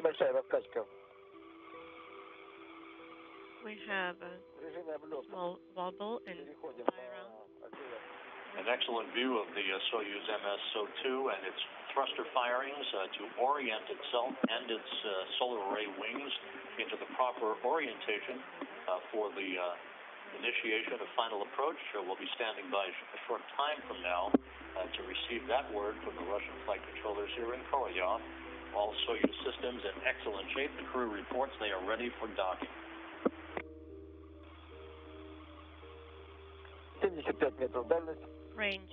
Небольшая раскачка. We have a small wobble and spiral. An excellent view of the Soyuz MS-02 and its thruster firings to orient itself and its solar array wings into the proper orientation for the initiation of final approach. We'll be standing by a short time from now to receive that word from the Russian flight controllers here in Korolyov. All Soyuz systems in excellent shape. The crew reports they are ready for docking. 75 метров дальность. Range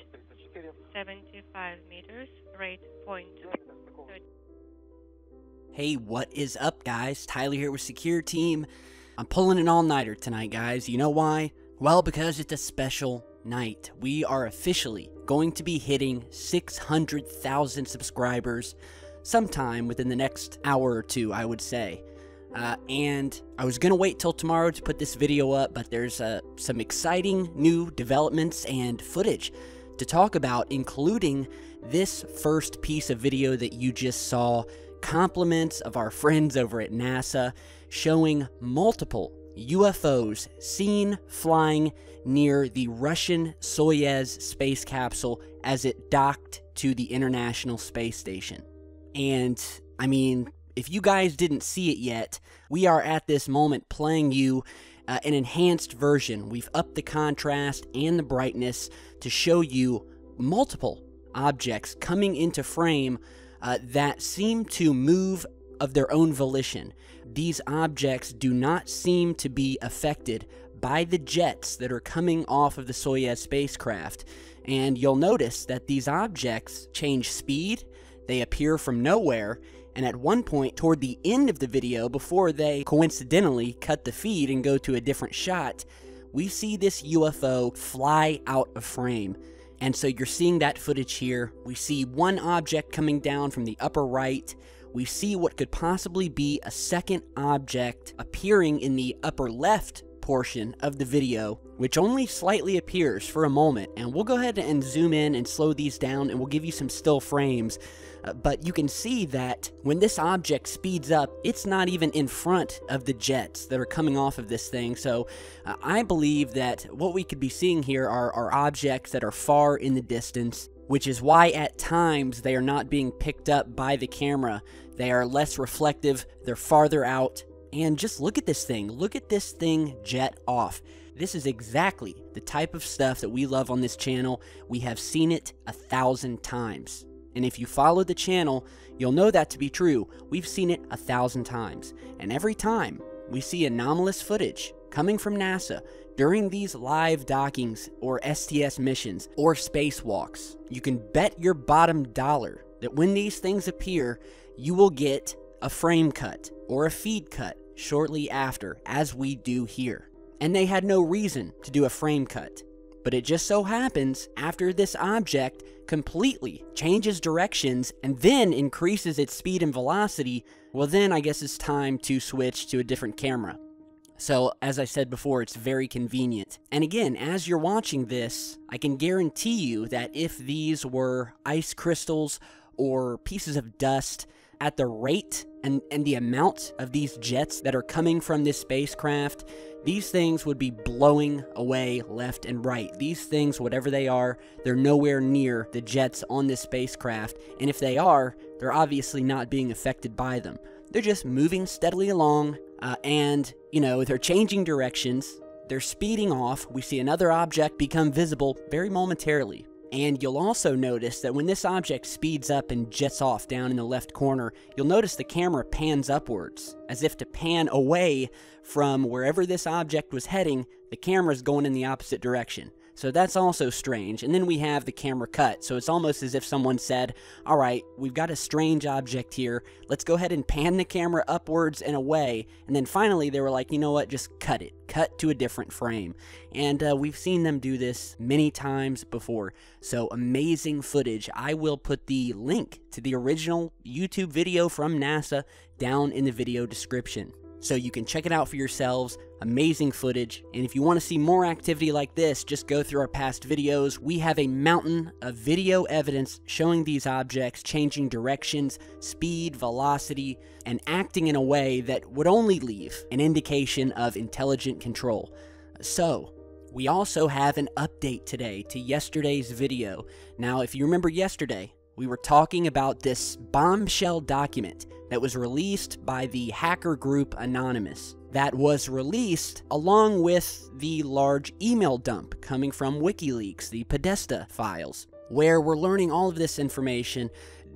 75 meters, rate point. Hey, what is up, guys? Tyler here with Secureteam. I'm pulling an all-nighter tonight, guys. You know why? Well, because it's a special night. We are officially going to be hitting 600,000 subscribers sometime within the next hour or two, I would say. And I was going to wait till tomorrow to put this video up, but there's some exciting new developments and footage to talk about, including this first piece of video that you just saw, compliments of our friends over at NASA, showing multiple UFOs seen flying near the Russian Soyuz space capsule as it docked to the International Space Station. And, I mean, if you guys didn't see it yet, we are at this moment playing you an enhanced version. We've upped the contrast and the brightness to show you multiple objects coming into frame that seem to move of their own volition. These objects do not seem to be affected by the jets that are coming off of the Soyuz spacecraft. And you'll notice that these objects change speed, they appear from nowhere, and at one point toward the end of the video, before they coincidentally cut the feed and go to a different shot, we see this UFO fly out of frame. And so you're seeing that footage here. We see one object coming down from the upper right. We see what could possibly be a second object appearing in the upper left portion of the video, which only slightly appears for a moment. And we'll go ahead and zoom in and slow these down, and we'll give you some still frames. But you can see that when this object speeds up, it's not even in front of the jets that are coming off of this thing. So I believe that what we could be seeing here are objects that are far in the distance, which is why at times they are not being picked up by the camera. They are less reflective, they're farther out. And just look at this thing. Look at this thing jet off. This is exactly the type of stuff that we love on this channel. We have seen it 1,000 times. And if you follow the channel, you'll know that to be true. We've seen it 1,000 times. And every time we see anomalous footage coming from NASA during these live dockings or STS missions or spacewalks, you can bet your bottom dollar that when these things appear, you will get a frame cut or a feed cut shortly after, as we do here. And they had no reason to do a frame cut. But it just so happens, after this object completely changes directions and then increases its speed and velocity, well then I guess it's time to switch to a different camera. So, as I said before, it's very convenient. And again, as you're watching this, I can guarantee you that if these were ice crystals or pieces of dust, at the rate and the amount of these jets that are coming from this spacecraft, these things would be blowing away left and right. These things, whatever they are, they're nowhere near the jets on this spacecraft. And if they are, they're obviously not being affected by them. They're just moving steadily along, and, you know, they're changing directions. They're speeding off. We see another object become visible very momentarily. And you'll also notice that when this object speeds up and jets off down in the left corner, you'll notice the camera pans upwards, as if to pan away from wherever this object was heading. The camera's going in the opposite direction. So that's also strange. And then we have the camera cut. So it's almost as if someone said, all right, we've got a strange object here. Let's go ahead and pan the camera upwards and away. And then finally they were like, you know what, just cut it. Cut to a different frame. And we've seen them do this many times before. So amazing footage. I will put the link to the original YouTube video from NASA down in the video description. So you can check it out for yourselves. Amazing footage. And if you want to see more activity like this, just go through our past videos. We have a mountain of video evidence showing these objects changing directions, speed, velocity, and acting in a way that would only leave an indication of intelligent control. So, we also have an update today to yesterday's video. Now, if you remember yesterday, we were talking about this bombshell document that was released by the hacker group Anonymous. That was released along with the large email dump coming from WikiLeaks, the Podesta files, where we're learning all of this information,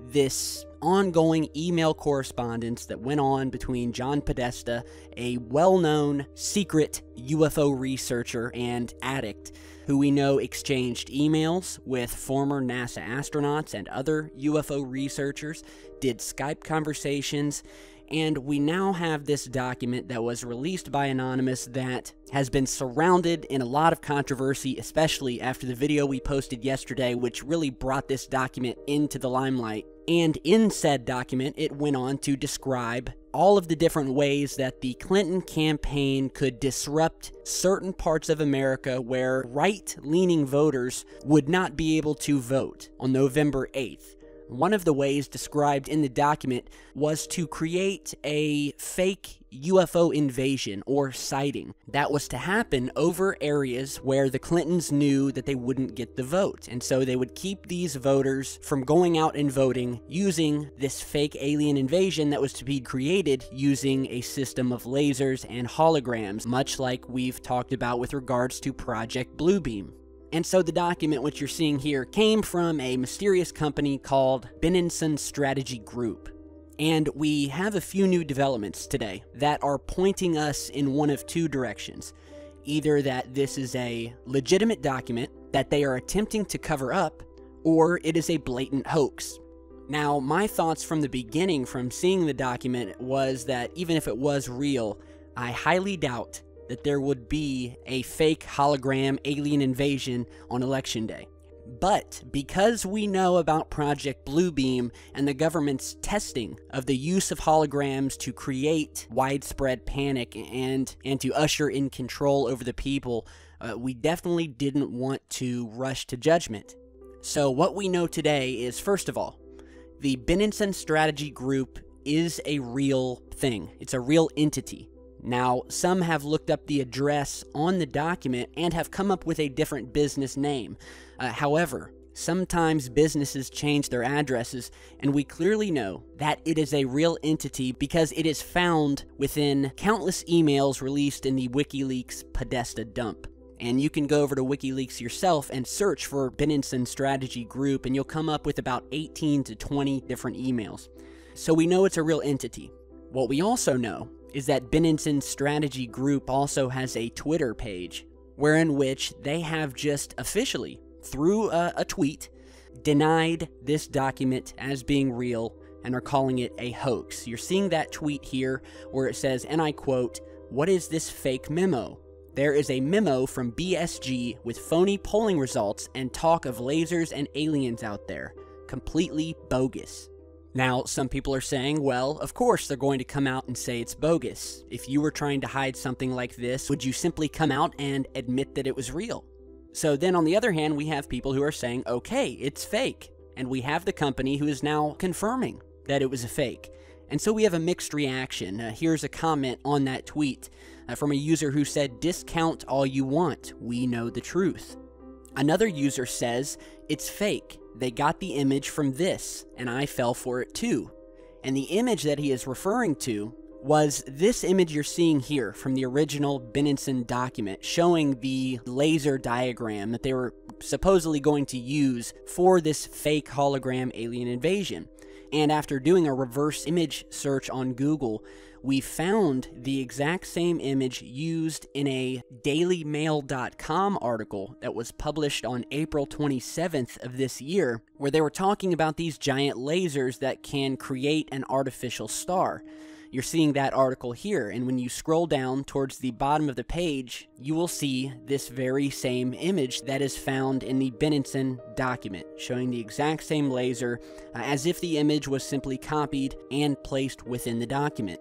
this ongoing email correspondence that went on between John Podesta, a well-known secret UFO researcher and addict, who we know exchanged emails with former NASA astronauts and other UFO researchers, did Skype conversations, and we now have this document that was released by Anonymous that has been surrounded in a lot of controversy, especially after the video we posted yesterday, which really brought this document into the limelight. And in said document, it went on to describe all of the different ways that the Clinton campaign could disrupt certain parts of America where right-leaning voters would not be able to vote on November 8th. One of the ways described in the document was to create a fake UFO invasion or sighting that was to happen over areas where the Clintons knew that they wouldn't get the vote. And so they would keep these voters from going out and voting using this fake alien invasion that was to be created using a system of lasers and holograms, much like we've talked about with regards to Project Bluebeam. And so the document, which you're seeing here, came from a mysterious company called Benenson Strategy Group. And we have a few new developments today that are pointing us in one of two directions. Either that this is a legitimate document that they are attempting to cover up, or it is a blatant hoax. Now, my thoughts from the beginning from seeing the document was that even if it was real, I highly doubt that there would be a fake hologram alien invasion on Election Day. But because we know about Project Bluebeam and the government's testing of the use of holograms to create widespread panic and to usher in control over the people, we definitely didn't want to rush to judgment. So what we know today is, first of all, the Benenson Strategy Group is a real thing. It's a real entity. Now, some have looked up the address on the document and have come up with a different business name. However, sometimes businesses change their addresses, and we clearly know that it is a real entity because it is found within countless emails released in the WikiLeaks Podesta dump. And you can go over to WikiLeaks yourself and search for Benenson Strategy Group, and you'll come up with about 18 to 20 different emails. So we know it's a real entity. What we also know is that Benenson Strategy Group also has a Twitter page, wherein which they have just officially, through a tweet, denied this document as being real and are calling it a hoax. You're seeing that tweet here where it says, and I quote, "What is this fake memo? There is a memo from BSG with phony polling results and talk of lasers and aliens out there. Completely bogus." Now, some people are saying, well, of course they're going to come out and say it's bogus. If you were trying to hide something like this, would you simply come out and admit that it was real? So then on the other hand, we have people who are saying, okay, it's fake. And we have the company who is now confirming that it was a fake. And so we have a mixed reaction. Here's a comment on that tweet from a user who said, "Discount all you want. We know the truth." Another user says, "It's fake. They got the image from this, and I fell for it too." And the image that he is referring to was this image you're seeing here from the original Benenson document showing the laser diagram that they were supposedly going to use for this fake hologram alien invasion. And after doing a reverse image search on Google, we found the exact same image used in a dailymail.com article that was published on April 27th of this year, where they were talking about these giant lasers that can create an artificial star. You're seeing that article here, and when you scroll down towards the bottom of the page, you will see this very same image that is found in the Benenson document, showing the exact same laser, as if the image was simply copied and placed within the document.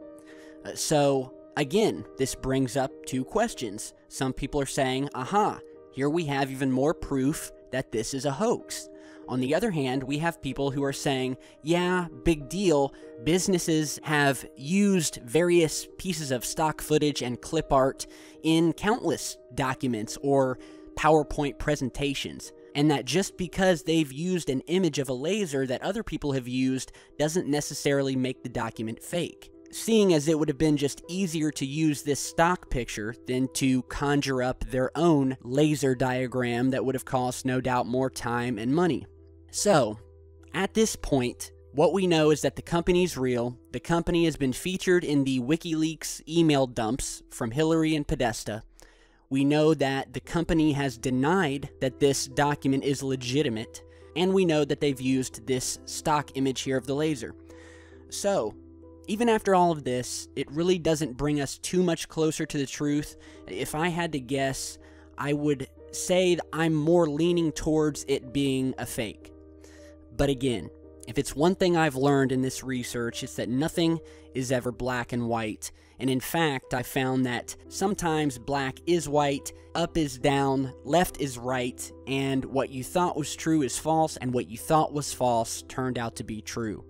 So, Again, this brings up two questions. Some people are saying, aha, here we have even more proof that this is a hoax. On the other hand, we have people who are saying, yeah, big deal, businesses have used various pieces of stock footage and clip art in countless documents or PowerPoint presentations, and that just because they've used an image of a laser that other people have used doesn't necessarily make the document fake. Seeing as it would have been just easier to use this stock picture than to conjure up their own laser diagram that would have cost no doubt more time and money. So, at this point, what we know is that the company's real. The company has been featured in the WikiLeaks email dumps from Hillary and Podesta. We know that the company has denied that this document is legitimate, and we know that they've used this stock image here of the laser. So, even after all of this, it really doesn't bring us too much closer to the truth. If I had to guess, I would say that I'm more leaning towards it being a fake. But again, if it's one thing I've learned in this research, it's that nothing is ever black and white. And in fact, I found that sometimes black is white, up is down, left is right, and what you thought was true is false, and what you thought was false turned out to be true.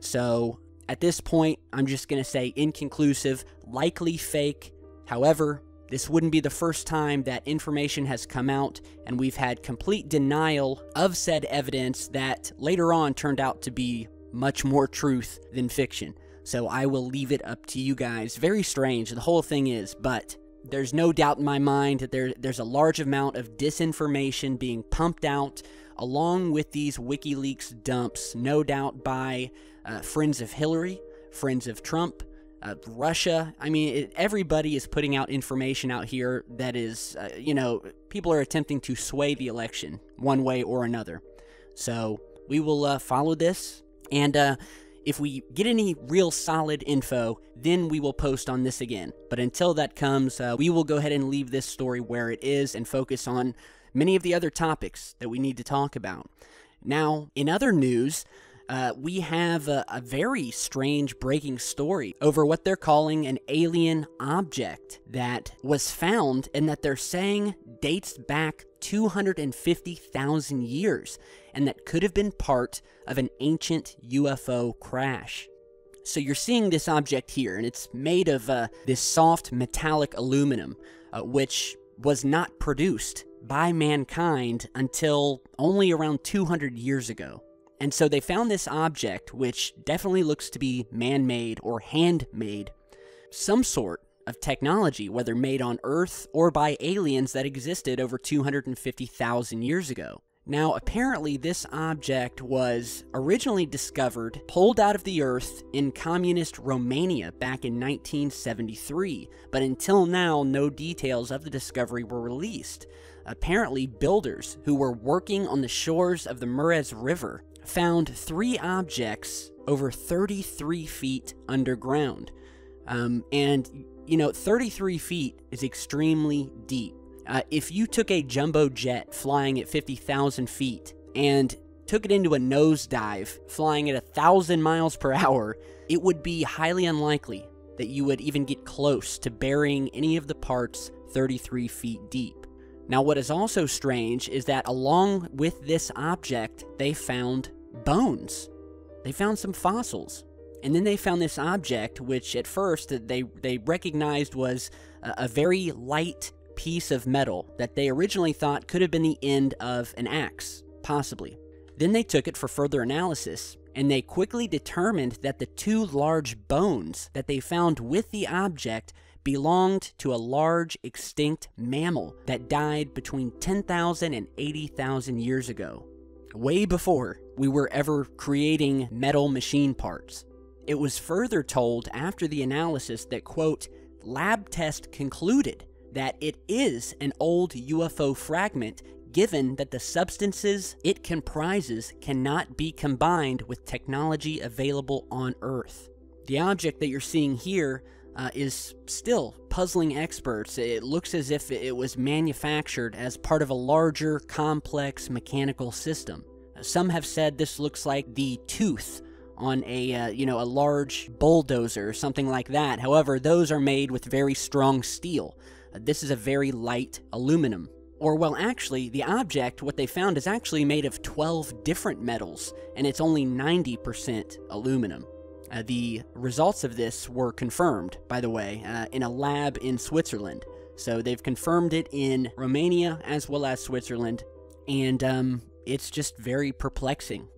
So, at this point, I'm just going to say inconclusive, likely fake. However, this wouldn't be the first time that information has come out, and we've had complete denial of said evidence that later on turned out to be much more truth than fiction. So I will leave it up to you guys. Very strange, the whole thing is, but there's no doubt in my mind that there's a large amount of disinformation being pumped out along with these WikiLeaks dumps, no doubt by friends of Hillary, friends of Trump, Russia. I mean, everybody is putting out information out here that is, people are attempting to sway the election one way or another. So we will follow this, and if we get any real solid info, then we will post on this again. But until that comes, we will go ahead and leave this story where it is and focus on many of the other topics that we need to talk about. Now, in other news, we have a very strange breaking story over what they're calling an alien object that was found and that they're saying dates back 250,000 years and that could have been part of an ancient UFO crash. So you're seeing this object here, and it's made of this soft metallic aluminum, which was not produced by mankind until only around 200 years ago. And so they found this object, which definitely looks to be man-made or handmade, some sort of technology, whether made on Earth or by aliens that existed over 250,000 years ago. Now, apparently this object was originally discovered, pulled out of the Earth in communist Romania back in 1973, but until now, no details of the discovery were released. Apparently, builders who were working on the shores of the Mureș River found 3 objects over 33 feet underground. And, 33 feet is extremely deep. If you took a jumbo jet flying at 50,000 feet and took it into a nosedive flying at 1,000 miles per hour, it would be highly unlikely that you would even get close to burying any of the parts 33 feet deep. Now, what is also strange is that along with this object, they found bones. They found some fossils. And then they found this object, which at first they recognized was a very light piece of metal that they originally thought could have been the end of an axe, possibly. Then they took it for further analysis, and they quickly determined that the 2 large bones that they found with the object belonged to a large extinct mammal that died between 10,000 and 80,000 years ago, way before we were ever creating metal machine parts. It was further told after the analysis that, quote, lab test concluded that it is an old UFO fragment given that the substances it comprises cannot be combined with technology available on Earth. The object that you're seeing here is still puzzling experts. It looks as if it was manufactured as part of a larger, complex mechanical system. Some have said this looks like the tooth on a, you know, a large bulldozer or something like that. However, those are made with very strong steel. This is a very light aluminum. Or, well, actually, the object, what they found, is actually made of 12 different metals, and it's only 90% aluminum. The results of this were confirmed, by the way, in a lab in Switzerland. So they've confirmed it in Romania as well as Switzerland, and it's just very perplexing.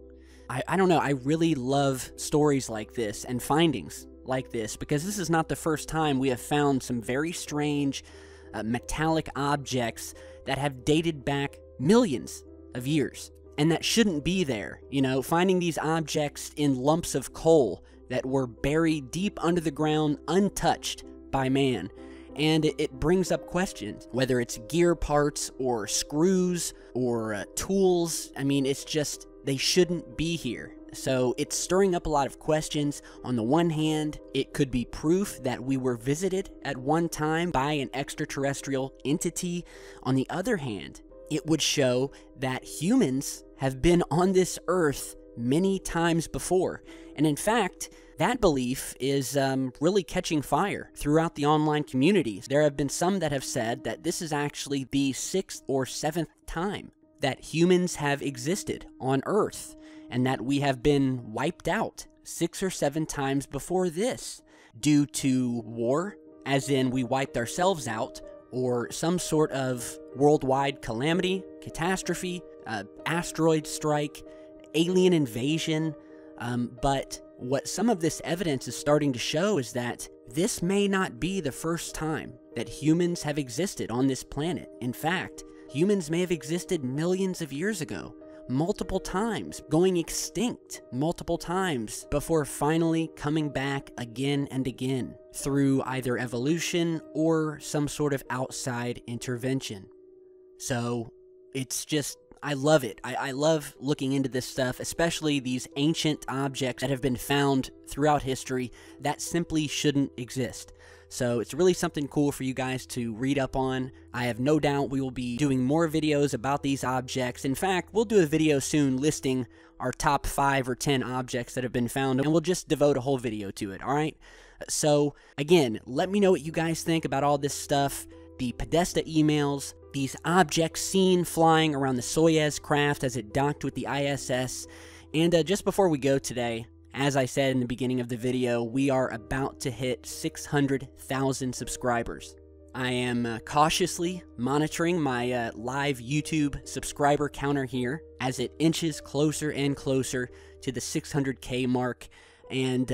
I don't know, I really love stories like this and findings like this, because this is not the first time we have found some very strange metallic objects that have dated back millions of years, and that shouldn't be there. You know, finding these objects in lumps of coal that were buried deep under the ground, untouched by man. And it brings up questions, whether it's gear parts or screws or tools. I mean, it's just, they shouldn't be here. So it's stirring up a lot of questions. On the one hand, it could be proof that we were visited at one time by an extraterrestrial entity. On the other hand, it would show that humans have been on this earth many times before. And in fact, that belief is really catching fire throughout the online communities. There have been some that have said that this is actually the 6th or 7th time that humans have existed on Earth, and that we have been wiped out 6 or 7 times before this, due to war, as in we wiped ourselves out, or some sort of worldwide calamity, catastrophe, asteroid strike, alien invasion. But what some of this evidence is starting to show is that this may not be the first time that humans have existed on this planet. In fact, humans may have existed millions of years ago, multiple times, going extinct multiple times, before finally coming back again and again through either evolution or some sort of outside intervention. So it's just, I love it. I love looking into this stuff, especially these ancient objects that have been found throughout history that simply shouldn't exist. So it's really something cool for you guys to read up on. I have no doubt we will be doing more videos about these objects. In fact, we'll do a video soon listing our top 5 or 10 objects that have been found, and we'll just devote a whole video to it, alright? So, again, let me know what you guys think about all this stuff. The Podesta emails, these objects seen flying around the Soyuz craft as it docked with the ISS. And just before we go today, as I said in the beginning of the video, we are about to hit 600,000 subscribers. I am cautiously monitoring my live YouTube subscriber counter here as it inches closer and closer to the 600K mark. And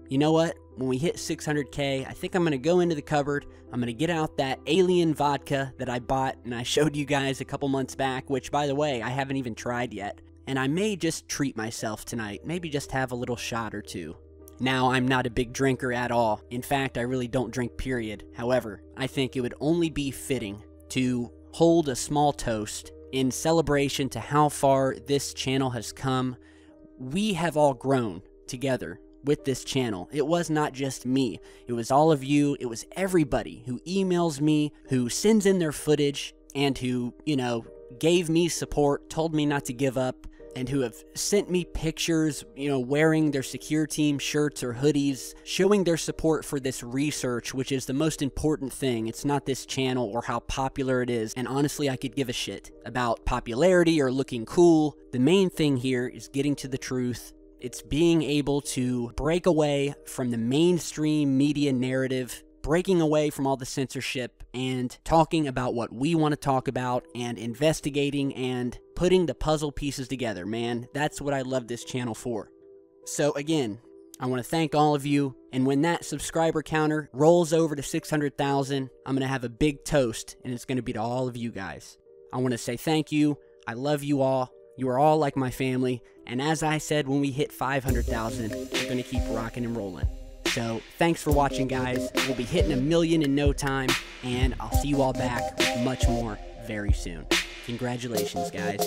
you know what? When we hit 600K, I think I'm going to go into the cupboard. I'm going to get out that alien vodka that I bought and I showed you guys a couple months back, which, by the way, I haven't even tried yet. And I may just treat myself tonight, maybe just have a little shot or two. Now, I'm not a big drinker at all. In fact, I really don't drink, period. However, I think it would only be fitting to hold a small toast in celebration to how far this channel has come. We have all grown together with this channel. It was not just me. It was all of you. It was everybody who emails me, who sends in their footage, and who, you know, gave me support, told me not to give up, and who have sent me pictures, you know, wearing their Secureteam shirts or hoodies, showing their support for this research, which is the most important thing. It's not this channel or how popular it is, and honestly, I could give a shit about popularity or looking cool. The main thing here is getting to the truth. It's being able to break away from the mainstream media narrative, breaking away from all the censorship, and talking about what we want to talk about, and investigating and putting the puzzle pieces together, man. That's what I love this channel for. So again, I want to thank all of you, and when that subscriber counter rolls over to 600,000, I'm going to have a big toast, and it's going to be to all of you guys. I want to say thank you. I love you all. You are all like my family, and as I said, when we hit 500,000, we're going to keep rocking and rolling. So, thanks for watching, guys. We'll be hitting 1 million in no time, and I'll see you all back with much more very soon. Congratulations, guys.